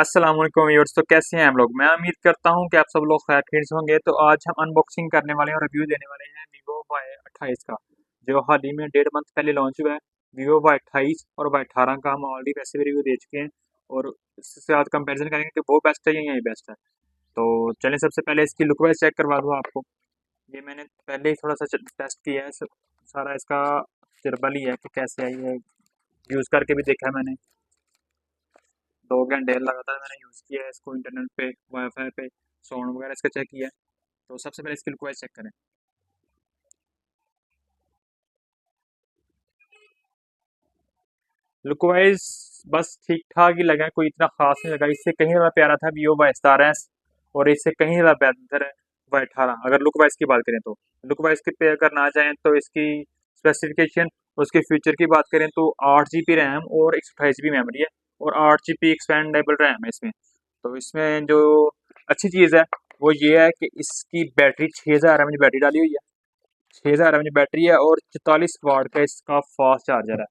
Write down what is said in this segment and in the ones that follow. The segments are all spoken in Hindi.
अस्सलाम वालेकुम व्यूअर्स। तो कैसे हैं हम लोग। मैं उम्मीद करता हूं कि आप सब लोग खैर खैरियत से होंगे। तो आज हम अनबॉक्सिंग करने वाले हैं और रिव्यू देने वाले हैं वीवो Y28 का, जो हाल ही में 1.5 मंथ पहले लॉन्च हुआ है। वीवो Y28 और Y18 का हम ऑलरेडी वैसे भी रिव्यू दे चुके हैं और इसके साथ कंपैरिजन करेंगे कि वो बेस्ट है या यही बेस्ट है। तो चलें, सबसे पहले इसकी लुक वाइज चेक करवा दूँ आपको। ये मैंने पहले ही थोड़ा सा टेस्ट किया है, सारा इसका तजर्बा लिया है कि कैसे है ये, यूज़ करके भी देखा है मैंने। 2 घंटे लगातार मैंने यूज़ किया है इसको, इंटरनेट पे, वाईफाई पे, साउंड वगैरह इसका चेक किया है। तो सबसे पहले इसकी लुक वाइज चेक करें। लुक वाइज बस ठीक ठाक ही लगा, कोई इतना खास नहीं लगा। इससे कहीं ज़्यादा प्यारा था वीवो Y17 और इससे कहीं ज़्यादा बेहतर है Y18, अगर लुक वाइज की बात करें तो। लुक वाइज की पे अगर ना जाएँ तो इसकी स्पेसिफिकेशन, उसके फीचर की बात करें तो 8 GB रैम और 128 GB मेमोरी है और 8 GB एक्सपेंडेबल रैम है इसमें। तो इसमें जो अच्छी चीज़ है वो ये है कि इसकी बैटरी 6000 mAh बैटरी डाली हुई है। 6000 mAh बैटरी है और 44 वाट का इसका फास्ट चार्जर है,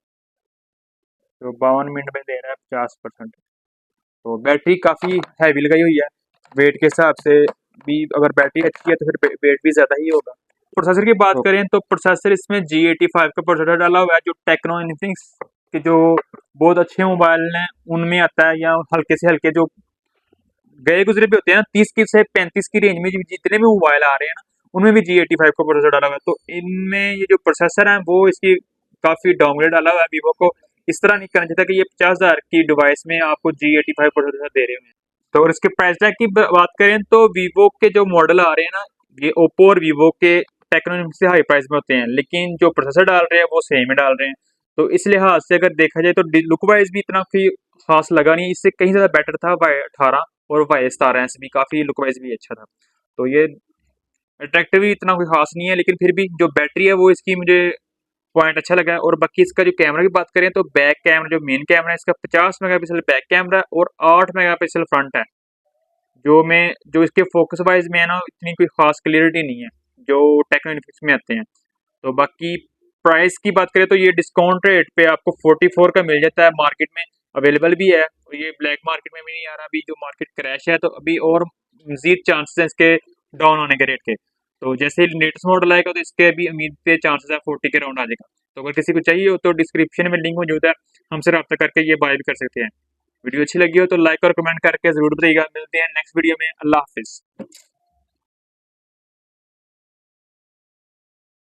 जो 52 मिनट में दे रहा है 50%। तो बैटरी काफ़ी हैवी लगाई हुई है, वेट के हिसाब से भी अगर बैटरी अच्छी है तो फिर वेट भी ज़्यादा ही होगा। प्रोसेसर की बात करें तो प्रोसेसर इसमें G85 का प्रोसेसर डाला हुआ है, जो टेक्नो इन्फिनिक्स के जो बहुत अच्छे मोबाइल हैं उनमें आता है, या हल्के से हल्के जो गए गुजरे भी होते हैं ना, 30 की से 35 की रेंज में जितने भी मोबाइल आ रहे हैं ना, उनमें भी G85 का प्रोसेसर डाला हुआ है। तो इनमें ये जो प्रोसेसर है वो इसकी काफ़ी डाउनग्रेड डाला हुआ है। वीवो को इस तरह नहीं करना चाहिए कि ये 50,000 की डिवाइस में आपको G85 प्रोसेसर दे रहे हैं। तो और इसके प्राइस टैग की बात करें तो वीवो के जो मॉडल आ रहे हैं ना, ये ओप्पो और वीवो के टेक्नो से हाई प्राइस में होते हैं, लेकिन जो प्रोसेसर डाल रहे हैं वो सेम ही डाल रहे हैं। तो इस लिहाज से अगर देखा जाए तो लुक वाइज भी इतना कोई खास लगा नहीं, इससे कहीं ज़्यादा बेटर था Y18 और Y17 से भी काफ़ी लुक वाइज भी अच्छा था। तो ये अट्रैक्टिव भी इतना कोई खास नहीं है, लेकिन फिर भी जो बैटरी है वो इसकी मुझे पॉइंट अच्छा लगा है। और बाकी इसका जो कैमरा की बात करें तो बैक कैमरा, जो मेन कैमरा है इसका 50 मेगापिक्सल बैक कैमरा और 8 मेगापिक्सल फ्रंट है। जो इसके फोकस वाइज में है ना, इतनी कोई खास क्लियरिटी नहीं है जो टेक्नो इन्फिनिक्स में आते हैं। तो बाकी प्राइस की बात करें तो ये डिस्काउंट रेट पे आपको 44 का मिल जाता है, मार्केट में अवेलेबल भी है और ये ब्लैक मार्केट में भी नहीं आ रहा। अभी जो मार्केट क्रैश है तो अभी और मजीद चांसेस हैं इसके डाउन होने के रेट के। तो जैसे ही लेटेस्ट मॉडल आएगा तो इसके अभी उम्मीद के चांसेस है 40 के राउंड आ जाएगा। तो अगर किसी को चाहिए हो तो डिस्क्रिप्शन में लिंक मौजूद है, हमसे रब्ता करके ये बाय भी कर सकते हैं। वीडियो अच्छी लगी हो तो लाइक और कमेंट करके जरूर बताइएगा। मिलते हैं नेक्स्ट वीडियो में। अल्लाह हाफिज।